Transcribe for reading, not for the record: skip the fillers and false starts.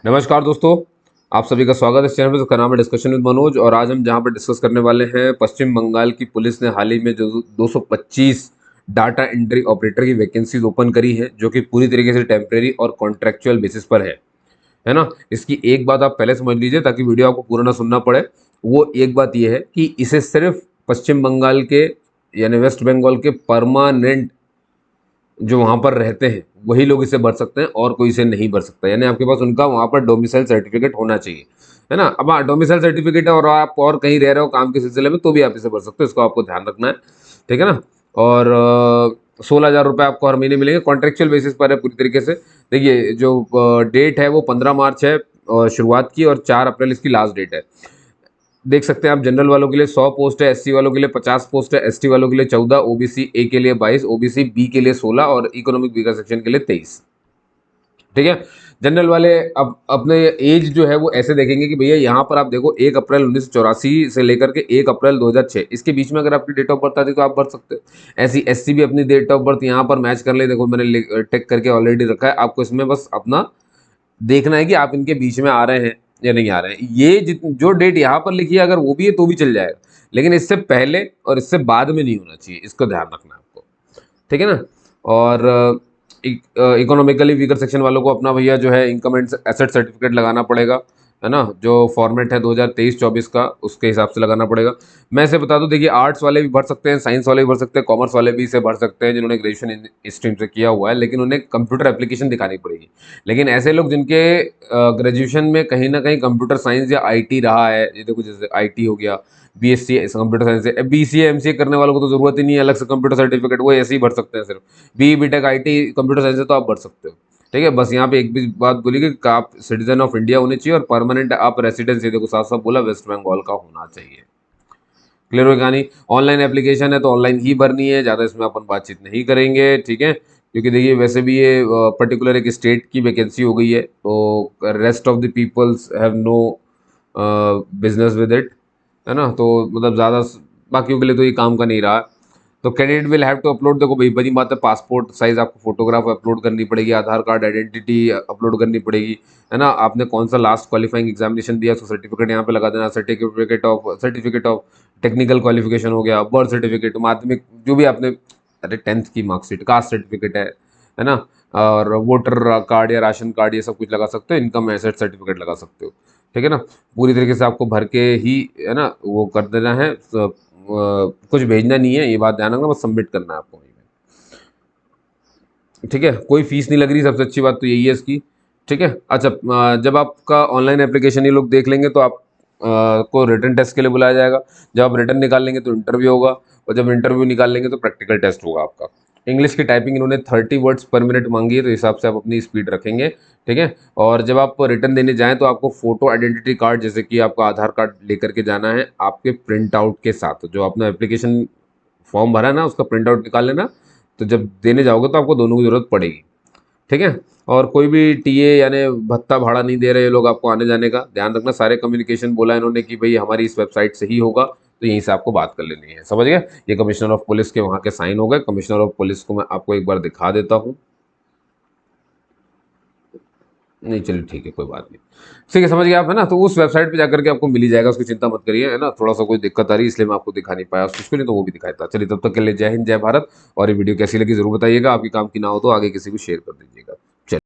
नमस्कार दोस्तों, आप सभी का स्वागत है इस चैनल पर। जिसका नाम है डिस्कशन विद मनोज। और आज हम जहां पर डिस्कस करने वाले हैं, पश्चिम बंगाल की पुलिस ने हाल ही में जो 225 डाटा एंट्री ऑपरेटर की वैकेंसीज ओपन करी है, जो कि पूरी तरीके से टेम्परेरी और कॉन्ट्रेक्चुअल बेसिस पर है ना। इसकी एक बात आप पहले समझ लीजिए ताकि वीडियो आपको पूरा ना सुनना पड़े। वो एक बात ये है कि इसे सिर्फ पश्चिम बंगाल के यानी वेस्ट बंगाल के परमानेंट जो वहां पर रहते हैं वही लोग इसे भर सकते हैं और कोई इसे नहीं भर सकता। यानी आपके पास उनका वहां पर डोमिसाइल सर्टिफिकेट होना चाहिए, है ना। अब डोमिसाइल सर्टिफिकेट है और आप और कहीं रह रहे हो काम के सिलसिले में तो भी आप इसे भर सकते हो, इसको आपको ध्यान रखना है, ठीक है ना। और 16,000 रुपये आपको हर महीने मिलेंगे, कॉन्ट्रेक्चुअल बेसिस पर है पूरी तरीके से। देखिए जो डेट है वो 15 मार्च है शुरुआत की, और 4 अप्रैल इसकी लास्ट डेट है। देख सकते हैं आप, जनरल वालों के लिए 100 पोस्ट है, एससी वालों के लिए 50 पोस्ट है, एसटी वालों के लिए 14, ओबीसी ए के लिए 22, ओबीसी बी के लिए 16 और इकोनॉमिक वीकर सेक्शन के लिए 23, ठीक है। जनरल वाले अब अपने एज जो है वो ऐसे देखेंगे कि भैया यहाँ पर आप देखो 1 अप्रैल 1984 से लेकर के 1 अप्रैल 2006, इसके बीच में अगर आपकी डेट ऑफ बर्थ आती तो आप भर सकते हो। ऐसी एससी भी अपनी डेट ऑफ बर्थ यहाँ पर मैच कर ले, देखो मैंने टेक करके ऑलरेडी रखा है, आपको इसमें बस अपना देखना है कि आप इनके बीच में आ रहे हैं या नहीं आ रहे हैं। ये जो डेट यहाँ पर लिखी है अगर वो भी है तो भी चल जाएगा, लेकिन इससे पहले और इससे बाद में नहीं होना चाहिए, इसको ध्यान रखना है आपको, ठीक है ना। और इकोनॉमिकली वीकर सेक्शन वालों को अपना भैया जो है इनकम एंड एसेट सर्टिफिकेट लगाना पड़ेगा, है ना। जो फॉर्मेट है 2023-24 का उसके हिसाब से लगाना पड़ेगा। मैं इसे बता दूं, देखिए आर्ट्स वाले भी भर सकते हैं, साइंस वाले भी भर सकते हैं, कॉमर्स वाले भी इसे भर सकते हैं जिन्होंने ग्रेजुएशन स्ट्रीम से किया हुआ है, लेकिन उन्हें कंप्यूटर एप्लीकेशन दिखानी पड़ेगी। लेकिन ऐसे लोग जिनके ग्रेजुएशन में कहीं ना कहीं कंप्यूटर साइंस या आईटी रहा है, ये देखो जैसे आईटी हो गया, बीएससी कंप्यूटर साइंस से, बीसीए एमसीए करने वालों को तो जरूरत ही नहीं है अलग से कंप्यूटर सर्टिफिकेट, वो ऐसे ही भर सकते हैं सिर्फ। B B Tech IT computer science से तो आप भर सकते हो, ठीक है। बस यहाँ पे एक भी बात बोली कि आप सिटीजन ऑफ इंडिया होने चाहिए और परमानेंट आप रेसिडेंस, ये देखो साफ साफ बोला, वेस्ट बंगाल का होना चाहिए। क्लियर हो कहानी। ऑनलाइन एप्लीकेशन है तो ऑनलाइन ही भरनी है, ज़्यादा इसमें अपन बातचीत नहीं करेंगे, ठीक है। क्योंकि देखिए वैसे भी ये पर्टिकुलर एक स्टेट की वैकेंसी हो गई है, तो rest of the peoples have no business with it, है ना। तो मतलब ज़्यादा बाकियों के लिए तो ये काम का नहीं रहा। तो candidate will have to upload, देखो भाई बड़ी बात है, पासपोर्ट साइज आपको फोटोग्राफ अपलोड करनी पड़ेगी, आधार कार्ड आइडेंटिटी अपलोड करनी पड़ेगी, है ना। आपने कौन सा लास्ट क्वालिफाइंग एग्जामिनेशन दिया उसका सर्टिफिकेट यहाँ पे लगा देना, सर्टिफिकेट ऑफ टेक्निकल क्वालिफिकेशन हो गया, बर्थ सर्टिफिकेट, माध्यमिक जो भी आपने, अरे 10th की मार्कशीट, कास्ट सर्टिफिकेट है ना। और वोटर कार्ड या राशन कार्ड ये सब कुछ लगा सकते हो, इनकम एसेट सर्टिफिकेट लगा सकते हो, ठीक है ना। पूरी तरीके से आपको भर के ही, है ना, वो कर देना है, कुछ भेजना नहीं है, ये बात ध्यान रखना, बस सबमिट करना है आपको वहीं पे, ठीक है। कोई फीस नहीं लग रही, सबसे अच्छी बात तो यही है इसकी, ठीक है। अच्छा, जब आपका ऑनलाइन एप्लीकेशन ये लोग देख लेंगे तो आप को रिटर्न टेस्ट के लिए बुलाया जाएगा। जब आप रिटर्न निकाल लेंगे तो इंटरव्यू होगा, और जब इंटरव्यू निकाल लेंगे तो प्रैक्टिकल टेस्ट होगा आपका। इंग्लिश की टाइपिंग इन्होंने 30 वर्ड्स पर मिनट मांगी है, तो हिसाब से आप अपनी स्पीड रखेंगे, ठीक है। और जब आप रिटर्न देने जाएं तो आपको फोटो आइडेंटिटी कार्ड, जैसे कि आपका आधार कार्ड लेकर के जाना है आपके प्रिंट आउट के साथ। जो आपने एप्लीकेशन फॉर्म भरा ना उसका प्रिंट आउट निकाल लेना, तो जब देने जाओगे तो आपको दोनों की जरूरत पड़ेगी, ठीक है। और कोई भी टीए यानी भत्ता भाड़ा नहीं दे रहे ये लोग आपको आने जाने का, ध्यान रखना। सारे कम्युनिकेशन बोला इन्होंने कि भाई हमारी इस वेबसाइट से ही होगा, तो यहीं से आपको बात कर लेनी है, समझ गए। ये कमिश्नर ऑफ पुलिस के वहाँ के साइन हो गए। कमिश्नर ऑफ पुलिस को मैं आपको एक बार दिखा देता हूँ, नहीं चलिए ठीक है कोई बात नहीं, ठीक है, समझ गए आप, है ना। तो उस वेबसाइट पे जाकर के आपको मिल ही जाएगा, उसकी चिंता मत करिए, है ना। थोड़ा सा कोई दिक्कत आ रही है इसलिए मैं आपको दिखा नहीं पाया उस चीज़ को, नहीं तो वो भी दिखाता। चलिए तब तक के लिए जय हिंद जय भारत। और ये वीडियो कैसी लगी जरूर बताइएगा, आपकी काम की ना हो तो आगे किसी को शेयर कर दीजिएगा।